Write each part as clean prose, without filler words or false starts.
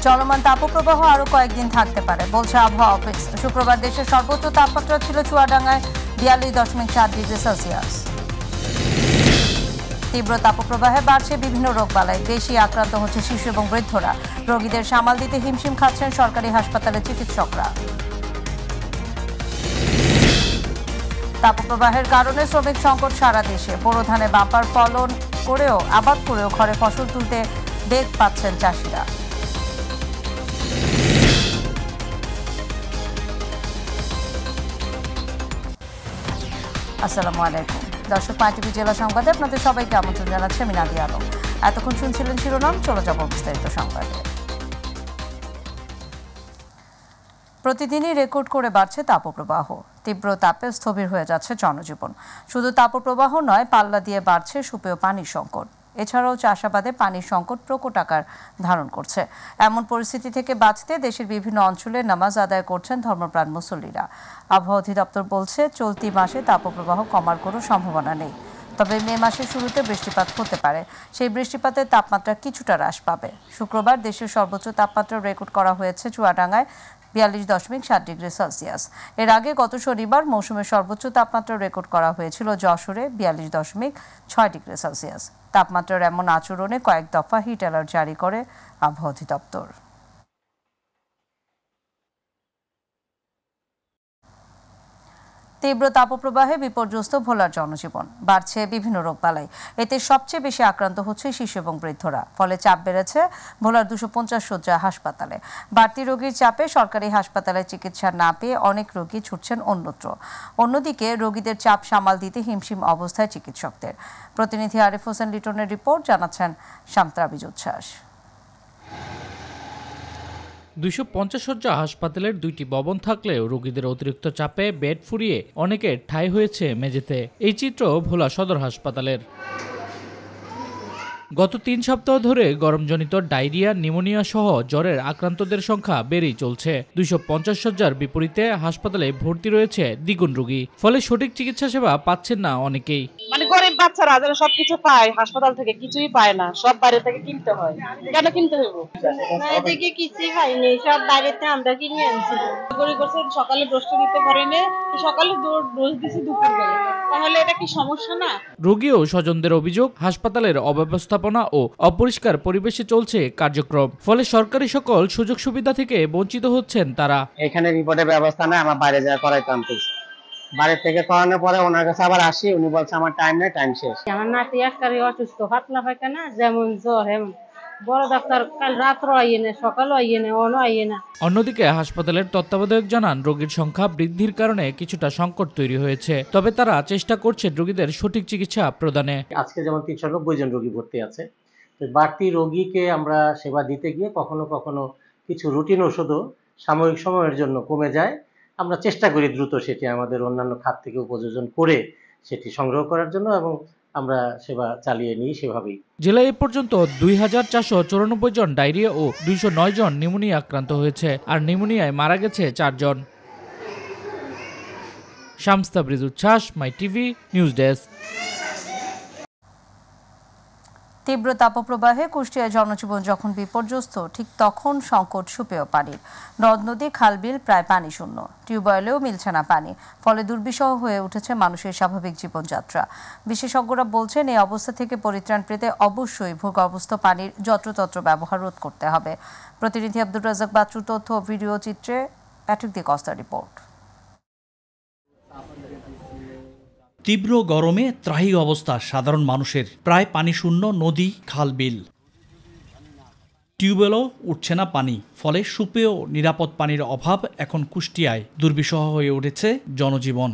চলমান তাপপ্রবাহ আরও কয়েকদিন থাকতে পারে বলছে আবহাওয়া অফিস। শুক্রবার দেশের সর্বোচ্চ তাপমাত্রা ছিল চুয়াডাঙ্গায় 42.4 ডিগ্রি সেলসিয়াস। তীব্র তাপপ্রবাহে বাড়ছে বিভিন্ন রোগবালাই। বেশি আক্রান্ত হচ্ছে শিশু এবং বৃদ্ধরা। রোগীদের সামাল দিতে হিমশিম খাচ্ছেন সরকারি হাসপাতালের চিকিৎসকরা। তাপপ্রবাহের কারণে শ্রমিক সংকট সারা দেশে। বোরো ধানে বাম্পার ফলন করেও আবাদ করেও ঘরে ফসল তুলতে বেগ পাচ্ছেন চাষিরা। আসসালামু আলাইকুম দর্শক, মাইটিভি জেলা সংবাদে আপনাদের সবাইকে আমন্ত্রণ জানাচ্ছে আমি নাদিয়া আলম। এতক্ষণ শুনছিলেন শিরোনাম, চলে যাব বিস্তারিত সংবাদে। প্রতিদিনই রেকর্ড করে বাড়ছে তাপপ্রবাহ। তীব্র তাপে স্থবির হয়ে যাচ্ছে জনজীবন। শুধু তাপপ্রবাহ নয়, পাল্লা দিয়ে বাড়ছে সুপেয় পানির সংকট। এছাড়াও চাষাবাদে পানির সংকট প্রকট আকার ধারণ করছে। এমন পরিস্থিতি থেকে বাঁচতে দেশের বিভিন্ন অঞ্চলে নামাজ আদায় করছেন ধর্মপ্রাণ মুসল্লিরা। আবহাওয়া অধিদপ্তর বলছে, চলতি মাসে তাপপ্রবাহ কমার কোনো সম্ভাবনা নেই। তবে মে মাসের শুরুতে বৃষ্টিপাত হতে পারে। সেই বৃষ্টিপাতের তাপমাত্রা কিছুটা হ্রাস পাবে। শুক্রবার দেশের সর্বোচ্চ তাপমাত্রা রেকর্ড করা হয়েছে চুয়াডাঙ্গায় 42.7 ডিগ্রি সেলসিয়াস। এর আগে গত শনিবার মৌসুমের সর্বোচ্চ তাপমাত্রা রেকর্ড করা হয়েছিল যশোরে 42.6 ডিগ্রি সেলসিয়াস। তাপমাত্রার এমন আচরণে কয়েক দফা হিট অ্যালার্ট জারি করে আবহাওয়া অধিদপ্তর। তীব্র তাপপ্রবাহে বিপর্যস্ত ভোলার জনজীবন। বাড়ছে বিভিন্ন রোগবালাই। এতে সবচেয়ে বেশি আক্রান্ত হচ্ছে শিশু এবং বৃদ্ধরা। ফলে চাপ বেড়েছে ভোলার 250 শয্যা হাসপাতালে। বাড়তি রোগীর চাপে সরকারি হাসপাতালে চিকিৎসা না পেয়ে অনেক রোগী ছুটছেন অন্যত্র। অন্যদিকে রোগীদের চাপ সামাল দিতে হিমশিম অবস্থায় চিকিৎসকদের। প্রতিনিধি আরিফ হোসেন লিটনের রিপোর্ট, জানাচ্ছেন শামতারাবিজ উচ্ছ্বাস। 250 শয্যা হাসপাতালের 2টি ভবন থাকলেও রোগীদের অতিরিক্ত চাপে বেড ফুরিয়ে অনেকের ঠাঁই হয়েছে মেঝেতে। এই চিত্র ভোলা সদর হাসপাতালের। গত 3 সপ্তাহ ধরে গরমজনিত ডায়রিয়া, নিউমোনিয়া সহ জ্বরের আক্রান্তদের সংখ্যা বেড়েই চলছে। 250 শয্যার বিপরীতে হাসপাতালে ভর্তি রয়েছে দ্বিগুণ রোগী। ফলে সঠিক চিকিৎসা সেবা পাচ্ছেন না অনেকেই। গরিব বাচ্চারা যারা সবকিছু পায় হাসপাতাল থেকে, কিছুই পায় না, সব বাইরে থেকে কিনতে হয়। কেন কিনতে হইব? থেকে কিছুই পাইনি, সব বাইরেতে আমরা কিনে আনছি। গরিব করছে, সকালে ডোজটা দিতে পারেনি, সকালে ডোজ দিছি দুপুর বেলা। তাহলে এটা কি সমস্যা না? রোগী ও স্বজনদের অভিযোগ, হাসপাতালের অব্যবস্থাপনা ও অপরিষ্কার পরিবেশে চলছে কার্যক্রম। ফলে সরকারি সকল সুযোগ সুবিধা থেকে বঞ্চিত হচ্ছেন তারা। এখানে রিপোর্টের ব্যবস্থা নাই, আমার বাইরে যাওয়া করাইতে আনতেছে। বাড়ি থেকে করানোর পরে ওনার কাছে আবার আসি, উনি বলছে আমার টাইম নেই, টাইম শেষ। আমার নাতি একবারে অসুস্থ, পাতলা পায়খানা, যেমন জ্বর, এমন বড় ডাক্তার কাল রাত্র আইয়ে না, সকালও আইয়ে না, অনও আইয়ে না। অন্যদিকে হাসপাতালের তত্ত্বাবধায়ক জানান, রোগীর সংখ্যা বৃদ্ধির কারণে কিছুটা সংকট তৈরি হয়েছে। তবে তারা চেষ্টা করছেন রোগীদের সঠিক চিকিৎসা প্রদানে। আজকে যেমন 390 জন রোগী ভর্তি আছে। বাড়তি রোগীকে আমরা সেবা দিতে গিয়ে কখনো কখনো কিছু রুটিন ওষুধও সাময়িক সময়ের জন্য কমে যায়। আমরা চেষ্টা করি দ্রুত সেটি আমাদের অন্যান্য খাত থেকে উপযোজন করে সেটি সংগ্রহ করার জন্য, এবং আমরা সেবা চালিয়ে নিই সেভাবেই। জেলায় এ পর্যন্ত 2494 জন ডায়রিয়া ও 209 জন নিউমোনিয়া আক্রান্ত হয়েছে। আর নিউমোনিয়ায় মারা গেছে 4 জন। শামতারাবিজ উচ্ছ্বাস, মাইটিভি নিউজ ডেস্ক। তীব্র তাপপ্রবাহে কুষ্টিয়ায় জনজীবন যখন বিপর্যস্ত, ঠিক তখন সংকট সুপেয় পানির। নদ নদী, খালবিল প্রায় পানি শূন্য। টিউবওয়েলেও মিলছে না পানি। ফলে দুর্বিষহ হয়ে উঠেছে মানুষের স্বাভাবিক জীবনযাত্রা। বিশেষজ্ঞরা বলছেন, এই অবস্থা থেকে পরিত্রাণ পেতে অবশ্যই ভূগর্ভস্থ পানির যত্রতত্র ব্যবহার রোধ করতে হবে। প্রতিনিধি আব্দুর রাজ্জাক বাচ্চুর তথ্য ও ভিডিও চিত্রে প্যাট্রিক দি কস্তার রিপোর্ট। তীব্র গরমে ত্রাহি অবস্থা সাধারণ মানুষের। প্রায় পানি শূন্য নদী, খাল, বিল। টিউবওয়েলও উঠছে না পানি। ফলে সুপেয় নিরাপদ পানির অভাব এখন কুষ্টিয়ায়। দুর্বিষহ হয়ে উঠেছে জনজীবন।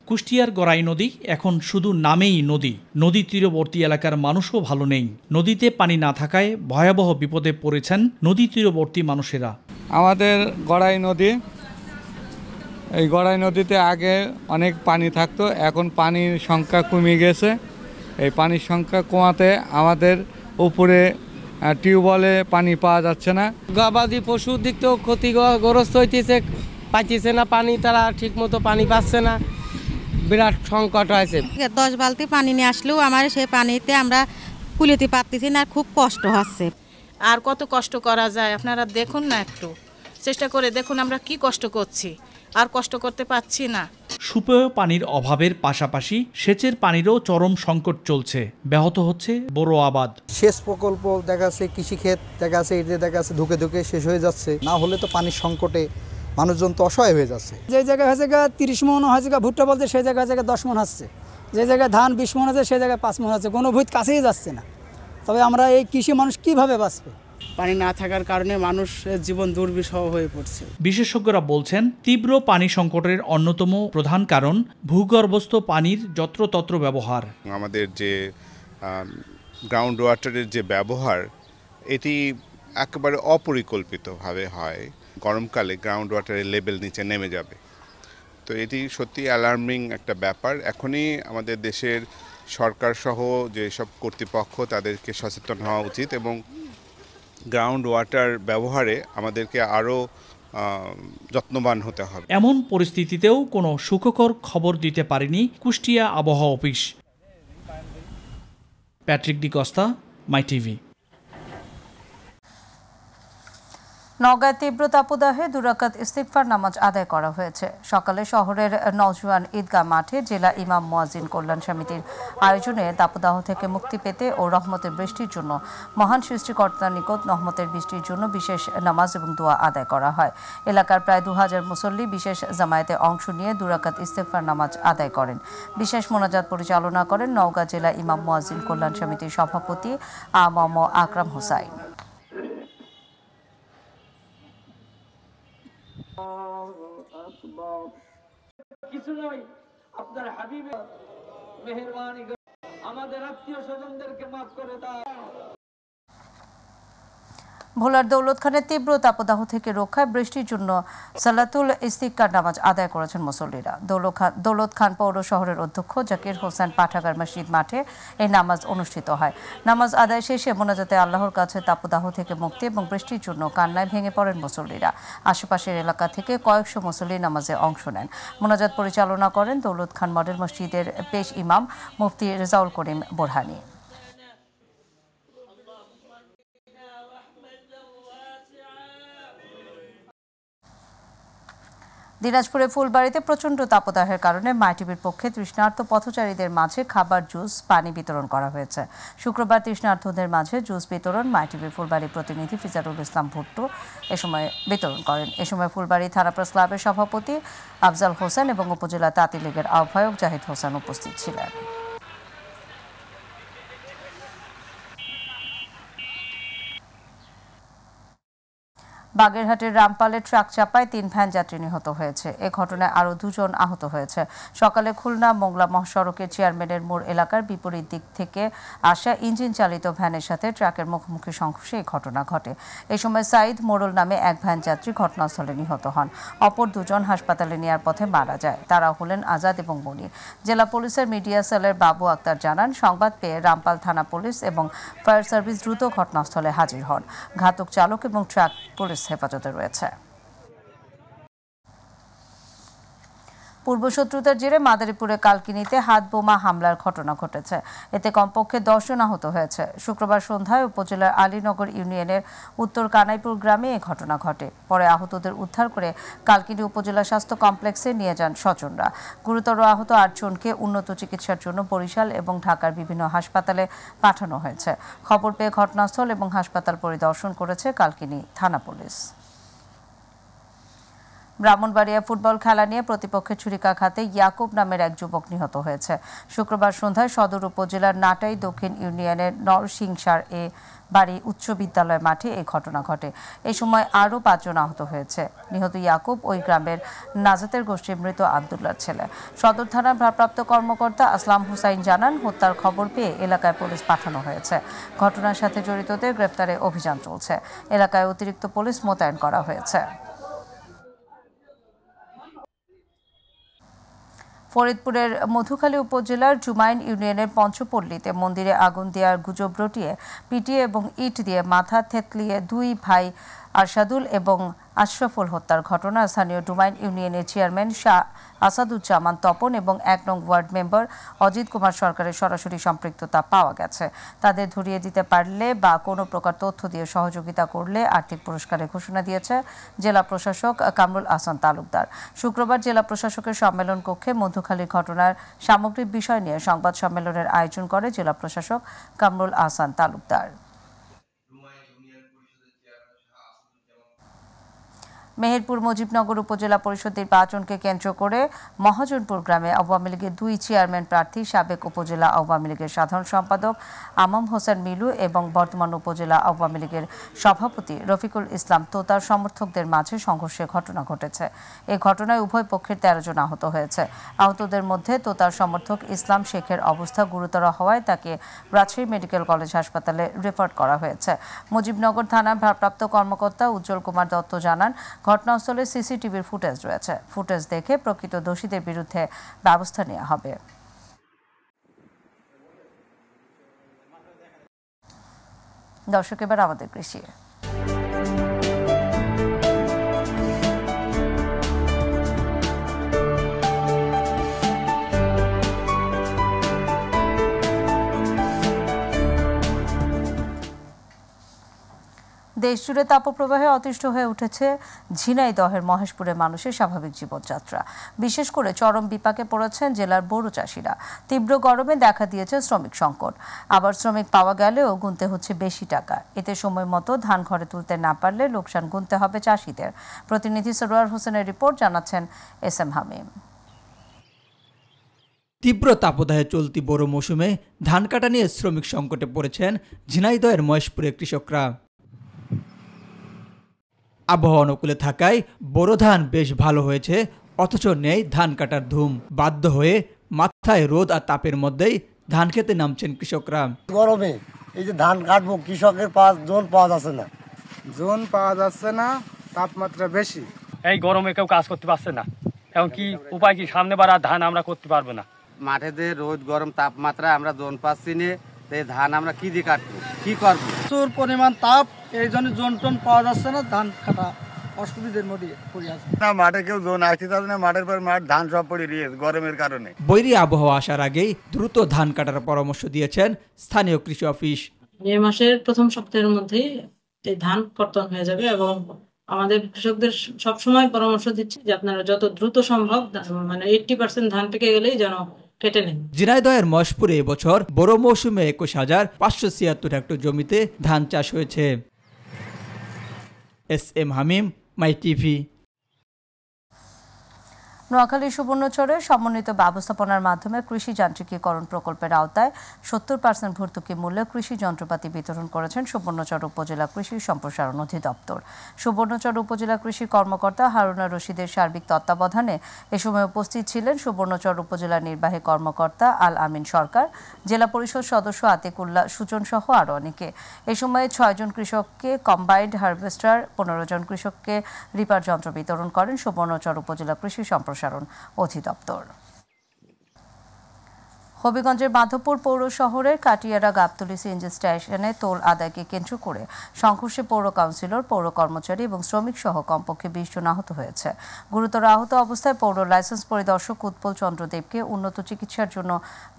কুষ্টিয়ার গড়াই নদী এখন শুধু নামেই নদী। নদী তীরবর্তী এলাকার মানুষও ভালো নেই। নদীতে পানি না থাকায় ভয়াবহ বিপদে পড়েছেন নদী তীরবর্তী মানুষেরা। আমাদের গড়াই নদী, এই গড়াই নদীতে আগে অনেক পানি থাকতো, এখন পানির সংখ্যা কমে গেছে। এই পানির সংখ্যা কমাতে আমাদের উপরে টিউবওয়েলে পানি পাওয়া যাচ্ছে না। গবাদি পশুর দিক থেকেও ক্ষতিগ্রস্ত হইতেছে, পাইতেছে না পানি, তারা ঠিক মতো পানি পাচ্ছে না। বিরাট সংকট হয়েছে। 10 বালতি পানি নিয়ে আসলেও আমার সেই পানিতে আমরা কুলিতে পারতেছি না, খুব কষ্ট হচ্ছে। আর কত কষ্ট করা যায় আপনারা দেখুন না, একটু চেষ্টা করে দেখুন আমরা কি কষ্ট করছি, আর কষ্ট করতে পারছি না। সুপেয় পানির অভাবের পাশাপাশি সেচের পানিরও চরম সংকট চলছে, ব্যাহত হচ্ছে বোরো আবাদ। সেচ প্রকল্প দেখা যাচ্ছে, কৃষিক্ষেত দেখা যাচ্ছে, এতে দেখা যাচ্ছে ধুকে ধুকে শেষ হয়ে যাচ্ছে। না হলে তো পানির সংকটে মানুষজন তো অসহায় হয়ে যাচ্ছে। যে জায়গায় হয়েছে 30 মন হয়েছে ভুট্টা বলতে, সেই জায়গায় 10 মন হচ্ছে। যে জায়গায় ধান 20 মন আছে, সেই জায়গায় 5 মন আছে। কোনো ভূত কাছেই যাচ্ছে না। তবে আমরা এই কৃষি মানুষ কিভাবে বাঁচবে? পানি না থাকার কারণে মানুষের জীবন দুর্বিষহ হয়ে পড়ছে। বিশেষজ্ঞরা বলছেন, তীব্র পানি সংকটের অন্যতম প্রধান কারণ ভূগর্ভস্থ পানির যত্রতত্র ব্যবহার। আমাদের যে গ্রাউন্ড ওয়াটারের যে ব্যবহার, এটি একেবারে অপরিকল্পিতভাবে হয়। গরমকালে গ্রাউন্ড ওয়াটারের লেভেল নিচে নেমে যাবে, তো এটি সত্যি অ্যালার্মিং একটা ব্যাপার। এখনই আমাদের দেশের সরকার সহ যেসব কর্তৃপক্ষ, তাদেরকে সচেতন হওয়া উচিত এবং গ্রাউন্ড ওয়াটার ব্যবহারে আমাদেরকে আরও যত্নবান হতে হবে। এমন পরিস্থিতিতেও কোনো সুখকর খবর দিতে পারেনি কুষ্টিয়া আবহাওয়া অফিস। প্যাট্রিক ডি কস্তা, মাই টিভি। নওগাঁয় তীব্র তাপদাহে 2 রাকাত ইস্তিগফার নামাজ আদায় করা হয়েছে। সকালে শহরের নওজোয়ান ঈদগাহ মাঠে জেলা ইমাম মুয়াজ্জিন কল্যাণ সমিতির আয়োজনে তাপদাহ থেকে মুক্তি পেতে ও রহমতের বৃষ্টির জন্য মহান সৃষ্টিকর্তার নিকট রহমতের বৃষ্টির জন্য বিশেষ নামাজ এবং দোয়া আদায় করা হয়। এলাকার প্রায় 2000 মুসল্লি বিশেষ জামায়াতে অংশ নিয়ে 2 রাকাত ইস্তিগফার নামাজ আদায় করেন। বিশেষ মোনাজাত পরিচালনা করেন নওগাঁ জেলা ইমাম মুয়াজ্জিন কল্যাণ সমিতির সভাপতি আমম আকরাম হোসাইন। কিছু নয়, আপনার হাবিবের মেহেরবানি আমাদের আত্মীয় স্বজনদেরকে মাফ করে দাও। ভোলার দৌলতখানের তীব্র তাপদাহ থেকে রক্ষায় বৃষ্টির জন্য সালাতুল ইস্তিগফার নামাজ আদায় করেছেন মুসল্লিরা। দৌলতখান পৌর শহরের অধ্যক্ষ জাকির হোসেন পাঠাগার মসজিদ মাঠে এই নামাজ অনুষ্ঠিত হয়। নামাজ আদায় শেষে মোনাজাতে আল্লাহর কাছে তাপদাহ থেকে মুক্তি এবং বৃষ্টির জন্য কান্নায় ভেঙে পড়েন মুসল্লিরা। আশেপাশের এলাকা থেকে কয়েকশো মুসল্লি নামাজে অংশ নেন। মোনাজাত পরিচালনা করেন দৌলতখান মডেল মসজিদের পেশ ইমাম মুফতি রেজাউল করিম বোরহানি। দিনাজপুরে ফুলবাড়িতে প্রচণ্ড তাপদাহের কারণে মাইটিভির পক্ষে তৃষ্ণার্ত পথচারীদের মাঝে খাবার, জুস, পানি বিতরণ করা হয়েছে। শুক্রবার তৃষ্ণার্তদের মাঝে জুস বিতরণ মাইটিভির ফুলবাড়ি প্রতিনিধি ফিজারুল ইসলাম ভুট্টো এ সময় বিতরণ করেন। এ সময় ফুলবাড়ি থানা প্রেস ক্লাবের সভাপতি আফজাল হোসেন এবং উপজেলা তাঁতি লীগের আহ্বায়ক জাহিদ হোসেন উপস্থিত ছিলেন। বাগেরহাটের রামপালে ট্রাক চাপায় 3 ভ্যান যাত্রী নিহত হয়েছে। এ ঘটনায় আরও 2 জন আহত হয়েছে। সকালে খুলনা মোংলা মহাসড়কের চেয়ারম্যানের মোড় এলাকার বিপরীত দিক থেকে আসা ইঞ্জিন চালিত ভ্যানের সাথে ট্রাকের মুখোমুখি সংঘর্ষে এই ঘটনা ঘটে। এ সময় সাইদ মোড়ল নামে এক ভ্যান যাত্রী ঘটনাস্থলে নিহত হন। অপর 2 জন হাসপাতালে নেওয়ার পথে মারা যায়। তারা হলেন আজাদ এবং মনি। জেলা পুলিশের মিডিয়া সেলের বাবু আক্তার জানান, সংবাদ পেয়ে রামপাল থানা পুলিশ এবং ফায়ার সার্ভিস দ্রুত ঘটনাস্থলে হাজির হন। ঘাতক চালক এবং ট্রাক পুলিশ হেফাজতে রয়েছে। পূর্বশত্রুতার জেরে মাদারীপুরে কালকিনিতে হাত বোমা হামলার ঘটনা ঘটেছে। এতে কমপক্ষে 10 জন আহত হয়েছে। শুক্রবার সন্ধ্যায় উপজেলার আলীনগর ইউনিয়নের উত্তর কানাইপুর গ্রামে এই ঘটনা ঘটে। পরে আহতদের উদ্ধার করে কালকিনি উপজেলা স্বাস্থ্য কমপ্লেক্সে নিয়ে যান স্বজনরা। গুরুতর আহত 8 জনকে উন্নত চিকিৎসার জন্য বরিশাল এবং ঢাকার বিভিন্ন হাসপাতালে পাঠানো হয়েছে। খবর পেয়ে ঘটনাস্থল এবং হাসপাতাল পরিদর্শন করেছে কালকিনি থানা পুলিশ। ব্রাহ্মণবাড়িয়া ফুটবল খেলা নিয়ে প্রতিপক্ষের ছুরিকাঘাতে ইয়াকুব নামের এক যুবক নিহত হয়েছে। শুক্রবার সন্ধ্যায় সদর উপজেলার নাটাই দক্ষিণ ইউনিয়নের নরসিংসার এ বাড়ি উচ্চ বিদ্যালয় মাঠে এই ঘটনা ঘটে। এই সময় আরও 5 জন আহত হয়েছে। নিহত ইয়াকুব ওই গ্রামের নাজাতের গোষ্ঠীর মৃত আবদুল্লার ছেলে। সদর থানার ভারপ্রাপ্ত কর্মকর্তা আসলাম হুসাইন জানান, হত্যার খবর পেয়ে এলাকায় পুলিশ পাঠানো হয়েছে। ঘটনার সাথে জড়িতদের গ্রেফতারে অভিযান চলছে। এলাকায় অতিরিক্ত পুলিশ মোতায়েন করা হয়েছে। ফরিদপুরের মধুখালী উপজেলার জুমাইন ইউনিয়নের পঞ্চপল্লীতে মন্দিরে আগুন দেওয়ার গুজব রটিয়ে পিটিয়ে এবং ইট দিয়ে মাথা থেতলিয়ে 2 ভাই আরশাদুল এবং আশরাফুল হত্যার ঘটনা স্থানীয় ডুমাইন ইউনিয়নের চেয়ারম্যান শাহ আসাদুজ্জামান তপন এবং ১ নং ওয়ার্ড মেম্বার অজিত কুমার সরকারের সরাসরি সম্পৃক্ততা পাওয়া গেছে। তাদের ধরিয়ে দিতে পারলে বা কোনো প্রকার তথ্য দিয়ে সহযোগিতা করলে আর্থিক পুরস্কারের ঘোষণা দিয়েছে জেলা প্রশাসক কামরুল আহসান তালুকদার। শুক্রবার জেলা প্রশাসকের সম্মেলন কক্ষে মধুখালীর ঘটনার সামগ্রিক বিষয় নিয়ে সংবাদ সম্মেলনের আয়োজন করে জেলা প্রশাসক কামরুল আহসান তালুকদার। মেহেরপুর মুজিবনগর উপজেলা পরিষদ নির্বাচনকে কেন্দ্র করে মহাজনপুর গ্রামে আওয়ামী লীগের ২ চেয়ারম্যান প্রার্থী সাবেক উপজেলা আওয়ামী লীগের সাধারণ সম্পাদক আমাম হোসেন মিলু এবং বর্তমান উপজেলা আওয়ামী লীগের সভাপতি রফিকুল ইসলাম তোতার সমর্থকদের মাঝে সংঘর্ষের ঘটনা ঘটেছে। এই ঘটনায় উভয় পক্ষের ১৩ জন আহত হয়েছে। আহতদের মধ্যে তোতার সমর্থক ইসলাম শেখের অবস্থা গুরুতর হওয়ায় তাকে রাজশাহী মেডিকেল কলেজ হাসপাতালে রেফার করা হয়েছে। মুজিবনগর থানার ভারপ্রাপ্ত কর্মকর্তা উজ্জ্বল কুমার দত্ত জানান, ঘটনাস্থলে সিসিটিভির ফুটেজ রয়েছে। ফুটেজ দেখে প্রকৃত দোষীদের বিরুদ্ধে ব্যবস্থা নেওয়া হবে। দর্শক, এবার আমাদের কৃষি। দেশজুড়ে তাপপ্রবাহে অতিষ্ঠ হয়ে উঠেছে ঝিনাইদহের মহেশপুরের মানুষের স্বাভাবিক জীবনযাত্রা। বিশেষ করে চরম বিপাকে পড়েছেন জেলার বোরো চাষিরা। তীব্র গরমে দেখা দিয়েছে শ্রমিক সংকট। আবার শ্রমিক পাওয়া গেলেও গুনতে হচ্ছে বেশি টাকা। এতে সময় মতো ধান ঘরে তুলতে না পারলে লোকসান গুনতে হবে চাষিদের। প্রতিনিধি সরোয়ার হোসেনের রিপোর্ট, জানাচ্ছেন SM হামিম। তীব্র তাপদাহে চলতি বোরো মৌসুমে ধান কাটা নিয়ে শ্রমিক সংকটে পড়েছেন ঝিনাইদহের মহেশপুরের কৃষকরা। আবহাওয়া অনুকূলে থাকায় বোরো ধান বেশ ভালো হয়েছে, অথচ নেই ধান কাটার ধুম। বাধ্য হয়ে মাথায় রোদ আর তাপের মধ্যেই ধান খেতে নামছেন কৃষকরা। গরমে এই যে ধান কাটবো, কৃষকের জোন পাওয়া যাচ্ছে না, তাপমাত্রা বেশি। এই গরমে কেউ কাজ করতে পারছে না। এখন কি উপায়, কি সামনে বার ধান আমরা করতে পারবো না। মাঠে যে রোদ গরম তাপমাত্রা, আমরা জোন পাচ্ছি না, ধান আমরা কি দিয়ে কাটবো, কি করবো? প্রচুর পরিমাণ তাপ, এই জন্য জোন টোন পাওয়া যাচ্ছে না, ধান কাটা অসুবিধার মধ্যে পড়ে আছে। না, মাঠে কেউ জোন আসতে যাবে না, মাঠের পর মাঠ ধান সব পড়ে রয়েছে গরমের কারণে। বৈরী আবহাওয়া আসার আগেই দ্রুত ধান কাটার পরামর্শ দিয়েছেন স্থানীয় কৃষি অফিস। মে মাসের প্রথম সপ্তাহের মধ্যেই ধান কর্তন হয়ে যাবে এবং আমাদের কৃষকদের সবসময় পরামর্শ দিচ্ছি যে আপনারা যত দ্রুত সম্ভব, মানে 80% ধান পেকে গেলেই যেন কেটে নেন। ঝিনাইদহের মহেশপুরে এবছর বোরো মৌসুমে ২১,৫৭৬ হেক্টর জমিতে ধান চাষ হয়েছে। SM হামিম, মাই টিভি। নোয়াখালী সুবর্ণচরে সমন্বিত ব্যবস্থাপনার মাধ্যমে কৃষি যান্ত্রিকীকরণ প্রকল্পের আওতায় 70% ভর্তুকি মূল্যে কৃষি যন্ত্রপাতি বিতরণ করেছেন সুবর্ণচর উপজেলা কৃষি সম্প্রসারণ অধিদপ্তর। সুবর্ণচর উপজেলা কৃষি কর্মকর্তা হারুনা রশিদের সার্বিক তত্ত্বাবধানে এ সময় উপস্থিত ছিলেন সুবর্ণচর উপজেলা নির্বাহী কর্মকর্তা আল আমিন সরকার, জেলা পরিষদ সদস্য আতিকুল্লাহ সুজন সহ আরও অনেকে। এ সময়ে 6 জন কৃষককে কম্বাইন্ড হারভেস্টার, 15 জন কৃষককে রিপার যন্ত্র বিতরণ করেন সুবর্ণচর উপজেলা কৃষি সম্প্রসারণ অধিদপ্তর। হবিগঞ্জের মাধবপুর পৌর শহরের কাটিয়ারা গাবতলী সিএনজি স্টেশনে টোল আদায়কে কেন্দ্র করে সংঘর্ষে পৌর কাউন্সিলর, পৌর কর্মচারী এবং শ্রমিক সহ কমপক্ষে 20 জন আহত হয়েছে। গুরুতর আহত অবস্থায় পৌর লাইসেন্স পরিদর্শক উৎপল চন্দ্র দেবকে উন্নত চিকিৎসার জন্য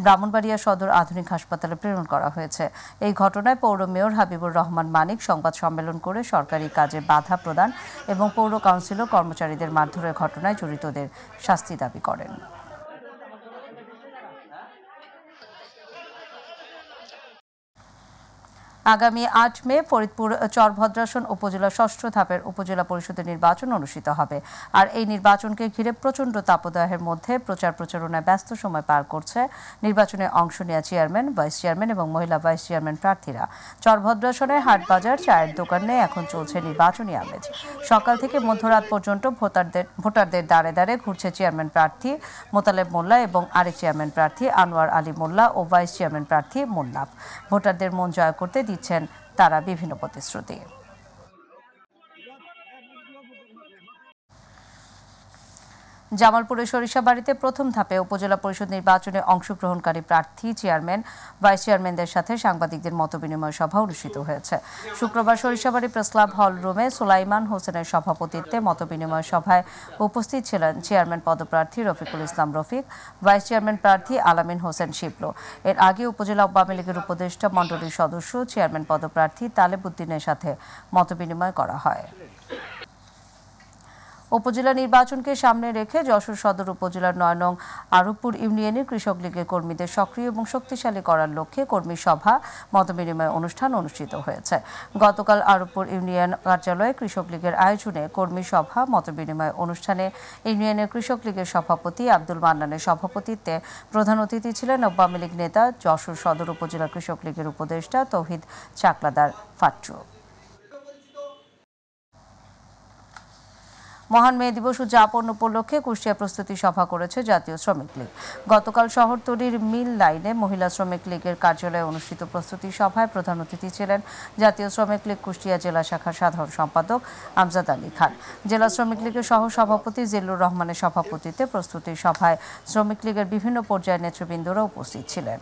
ব্রাহ্মণবাড়িয়া সদর আধুনিক হাসপাতালে প্রেরণ করা হয়েছে। এই ঘটনায় পৌর মেয়র হাবিবুর রহমান মানিক সংবাদ সম্মেলন করে সরকারি কাজে বাধা প্রদান এবং পৌর কাউন্সিলর কর্মচারীদের মারধরের ঘটনায় জড়িতদের শাস্তি দাবি করেন। আগামী 8 মে ফরিদপুর চরভদ্রাসন উপজেলা 6ষ্ঠ ধাপের উপজেলা পরিষদের নির্বাচন অনুষ্ঠিত হবে। আর এই নির্বাচনকে ঘিরে প্রচণ্ড তাপদাহের মধ্যে প্রচার প্রচারণায় ব্যস্ত সময় পার করছে নির্বাচনে অংশ নেওয়া চেয়ারম্যান, ভাইস চেয়ারম্যান এবং মহিলা ভাইস চেয়ারম্যান প্রার্থীরা। চরভদ্রাসনে হাটবাজার, চায়ের দোকানে এখন চলছে নির্বাচনী আমেজ। সকাল থেকে মধ্যরাত পর্যন্ত ভোটারদের দাঁড়ে দাঁড়ে ঘুরছে চেয়ারম্যান প্রার্থী মোতালেব মোল্লা এবং আরেক চেয়ারম্যান প্রার্থী আনোয়ার আলী মোল্লা ও ভাইস চেয়ারম্যান প্রার্থী মোল্লাফ। ভোটারদের মন জয় করতে দিচ্ছেন তারা বিভিন্ন প্রতিশ্রুতি। জামালপুরের সরিষাবাড়িতে প্রথম ধাপে উপজেলা পরিষদ নির্বাচনে অংশগ্রহণকারী প্রার্থী, চেয়ারম্যান, ভাইস চেয়ারম্যানদের সাথে সাংবাদিকদের মতবিনিময় সভা অনুষ্ঠিত হয়েছে। শুক্রবার সরিষাবাড়ি প্রেস ক্লাব হল রুমে সুলাইমান হোসেনের সভাপতিত্বে মতবিনিময় সভায় উপস্থিত ছিলেন চেয়ারম্যান পদপ্রার্থী রফিকুল ইসলাম রফিক, ভাইস চেয়ারম্যান প্রার্থী আলামিন হোসেন শিবলু। এর আগে উপজেলা আওয়ামী লীগের উপদেষ্টা মণ্ডলীর সদস্য চেয়ারম্যান পদপ্রার্থী তালেব উদ্দিনের সাথে মতবিনিময় করা হয়। উপজেলা নির্বাচনকে সামনে রেখে যশোর সদর উপজেলার ৯ নং আরবপুর ইউনিয়নের কৃষক লীগের কর্মীদের সক্রিয় এবং শক্তিশালী করার লক্ষ্যে কর্মী সভা মতবিনিময় অনুষ্ঠান অনুষ্ঠিত হয়েছে। গতকাল আরবপুর ইউনিয়ন কার্যালয়ে কৃষক লীগের আয়োজনে কর্মী সভা মতবিনিময় অনুষ্ঠানে ইউনিয়নের কৃষক লীগের সভাপতি আব্দুল মান্নানের সভাপতিত্বে প্রধান অতিথি ছিলেন আওয়ামী লীগ নেতা যশোর সদর উপজেলা কৃষক লীগের উপদেষ্টা তৌহিদ চাকলাদার ফাট্টু। মহান মে দিবস উদযাপন উপলক্ষে কুষ্টিয়া প্রস্তুতি সভা করেছে জাতীয় শ্রমিক লীগ। গতকাল শহরতলির মিল লাইনে মহিলা শ্রমিক লীগের কার্যালয়ে অনুষ্ঠিত প্রস্তুতি সভায় প্রধান অতিথি ছিলেন জাতীয় শ্রমিক লীগ কুষ্টিয়া জেলা শাখার সাধারণ সম্পাদক আমজাদ আলী খান। জেলা শ্রমিক লীগের সহ সভাপতি জিল্লুর রহমানের সভাপতিত্বে প্রস্তুতি সভায় শ্রমিক লীগের বিভিন্ন পর্যায়ের নেতৃবৃন্দরা উপস্থিত ছিলেন।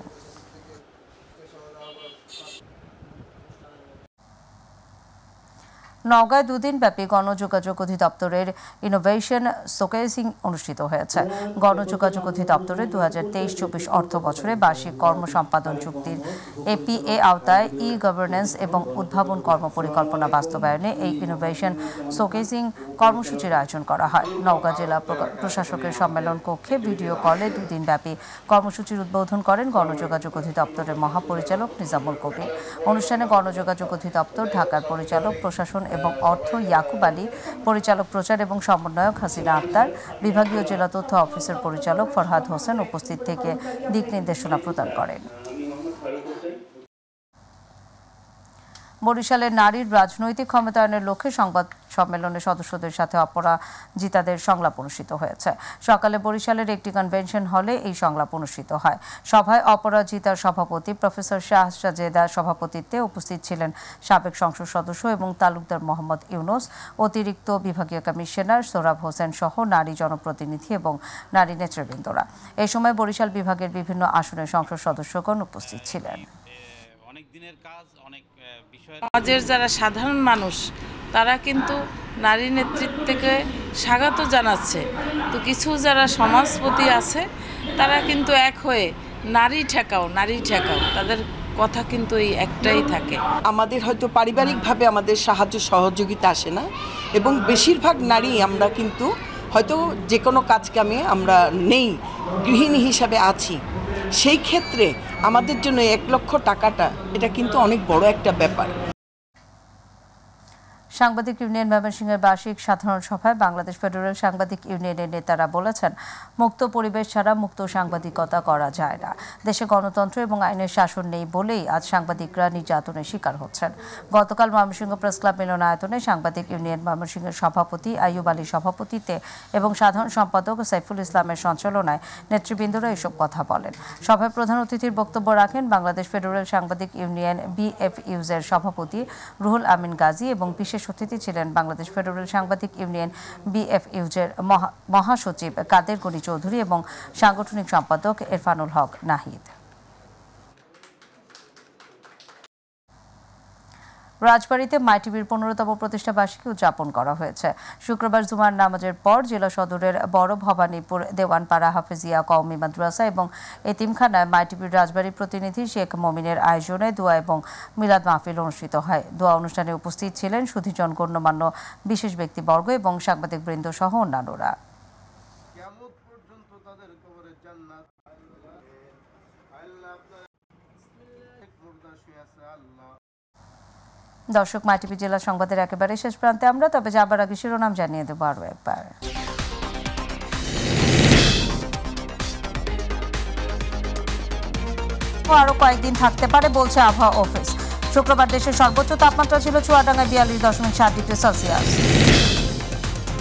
নওগাঁয় 2 দিনব্যাপী গণযোগাযোগ অধিদপ্তরের ইনোভেশন শোকেসিং অনুষ্ঠিত হয়েছে। গণযোগাযোগ অধিদপ্তরের 2023-24 অর্থ বছরে বার্ষিক কর্ম সম্পাদন চুক্তির এপিএ আওতায় ই গভর্নেন্স এবং উদ্ভাবন কর্মপরিকল্পনা বাস্তবায়নে এই ইনোভেশন শোকেসিং কর্মসূচির আয়োজন করা হয়। নওগাঁ জেলা প্রশাসকের সম্মেলন কক্ষে ভিডিও কলে 2 দিনব্যাপী কর্মসূচির উদ্বোধন করেন গণযোগাযোগ অধিদপ্তরের মহাপরিচালক নিজামুল কবির। অনুষ্ঠানে গণযোগাযোগ অধিদপ্তর ঢাকার পরিচালক প্রশাসন এবং অর্থ ইয়াকুব আলী, পরিচালক প্রচার এবং সমন্বয়ক হাসিনা আক্তার, বিভাগীয় জেলা তথ্য অফিসের পরিচালক ফরহাদ হোসেন উপস্থিত থেকে দিক নির্দেশনা প্রদান করেন। বরিশালের নারীর রাজনৈতিক ক্ষমতায়নের লক্ষ্যে সংবাদ সম্মেলনে সদস্যদের সাথে অপরাজিতাদের সংলাপ অনুষ্ঠিত হয়েছে। সকালে বরিশালের একটি কনভেনশন হলে এই সংলাপ অনুষ্ঠিত হয়। সভায় অপরাজিতার সভাপতি প্রফেসর শাহজাদা সভাপতিত্বে উপস্থিত ছিলেন সাবেক সংসদ সদস্য এবং তালুকদার মোহাম্মদ ইউনুস, অতিরিক্ত বিভাগীয় কমিশনার সোহরাব হোসেন সহ নারী জনপ্রতিনিধি এবং নারী নেতৃবৃন্দরা। এই সময় বরিশাল বিভাগের বিভিন্ন আসনের সংসদ সদস্যগণ উপস্থিত ছিলেন। সমাজের যারা সাধারণ মানুষ তারা কিন্তু নারী নেতৃত্বকে স্বাগত জানাচ্ছে, তো কিছু যারা সমাজপতি আছে তারা কিন্তু এক হয়ে নারী ঠেকাও তাদের কথা কিন্তু এই একটাই থাকে। আমাদের হয়তো পারিবারিকভাবে আমাদের সাহায্য সহযোগিতা আসে না এবং বেশিরভাগ নারী আমরা কিন্তু হয়তো যে কোনো কাজ কামে আমরা নেই, গৃহিণী হিসাবে আছি। সেই ক্ষেত্রে আমাদের জন্য 1 লক্ষ টাকাটা এটা কিন্তু অনেক বড় একটা ব্যাপার। সাংবাদিক ইউনিয়ন ময়মনসিংহের বার্ষিক সাধারণ সভায় বাংলাদেশ ফেডারেল সাংবাদিক ইউনিয়নের নেতারা বলেছেন, মুক্ত পরিবেশ ছাড়া মুক্ত সাংবাদিকতা করা যায় না। দেশে গণতন্ত্র এবং আইনের শাসন নেই বলেই আজ সাংবাদিকরা নির্যাতনের শিকার হচ্ছেন। গতকাল ময়মনসিংহ প্রেস ক্লাব মিলনায়তনে সাংবাদিক ইউনিয়ন ময়মনসিংহের সভাপতি আইয়ুব আলীর সভাপতিত্বে এবং সাধারণ সম্পাদক সাইফুল ইসলামের সঞ্চালনায় নেতৃবৃন্দরা এসব কথা বলেন। সভায় প্রধান অতিথির বক্তব্য রাখেন বাংলাদেশ ফেডারেল সাংবাদিক ইউনিয়ন বিএফইউজের সভাপতি রুহুল আমিন গাজী এবং বিশেষ অতিথি ছিলেন বাংলাদেশ ফেডারেল সাংবাদিক ইউনিয়ন বিএফইউজের মহাসচিব কাদের গনি চৌধুরী এবং সাংগঠনিক সম্পাদক ইরফানুল হক নাহিদ। রাজবাড়ীতে মাইটিভির 15তম প্রতিষ্ঠা বার্ষিকী উদযাপন করা হয়েছে। শুক্রবার জুমার নামাজের পর জেলা সদরের বড় ভবানীপুর দেওয়ানপাড়া হাফেজিয়া কওমি মাদ্রাসা এবং এতিমখানায় মাইটিভির রাজবাড়ী প্রতিনিধি শেখ মমিনের আয়োজনে দোয়া এবং মিলাদ মাহফিল অনুষ্ঠিত হয়। দোয়া অনুষ্ঠানে উপস্থিত ছিলেন সুধীজন গণ্যমান্য বিশেষ ব্যক্তিবর্গ এবং সাংবাদিকবৃন্দ সহ অন্যান্যরা। দর্শক, মাইটিভি জেলা সংবাদের একেবারে শেষ প্রান্তে আমরা, তবে যাবার আগে শিরোনাম জানিয়ে দেবো আরও একবার। আরো কয়েকদিন থাকতে পারে বলছে আবহাওয়া অফিস। শুক্রবার দেশের সর্বোচ্চ তাপমাত্রা ছিল চুয়াডাঙ্গায় 42.7 ডিগ্রি সেলসিয়াস।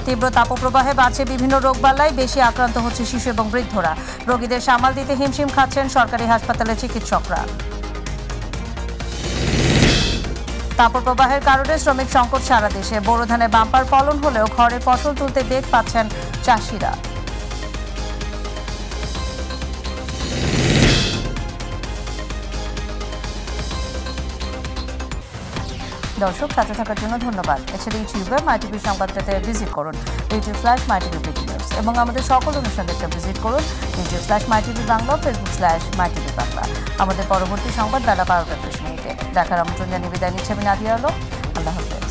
তীব্র তাপপ্রবাহে বাড়ছে বিভিন্ন রোগবালাই, বেশি আক্রান্ত হচ্ছে শিশু এবং বৃদ্ধরা। রোগীদের সামাল দিতে হিমশিম খাচ্ছেন সরকারি হাসপাতালের চিকিৎসকরা। তাপপ্রবাহের কারণে শ্রমিক সংকট সারা দেশে। বোরো ধানে বাম্পার ফলন হলেও ঘরে ফসল তুলতে বেগ পাচ্ছেন চাষিরা। দর্শক সাথে থাকার জন্য ধন্যবাদ। এছাড়া ইউটিউবে মাইটিভি সংবাদ পেতে ভিজিট করুন youtube/mytv নিউজ এবং আমাদের সকল অনুষ্ঠান দেখতে ভিজিট করুন youtube/mytv বাংলা, facebook/mytv বাংলা। আমাদের পরবর্তী সংবাদ বেলা 12টা 30 মিনিটে দেখার আমন্ত্রণ জানিয়ে বিদায় নিচ্ছে আমি নাদিয়া আলম। আল্লাহ হাফেজ।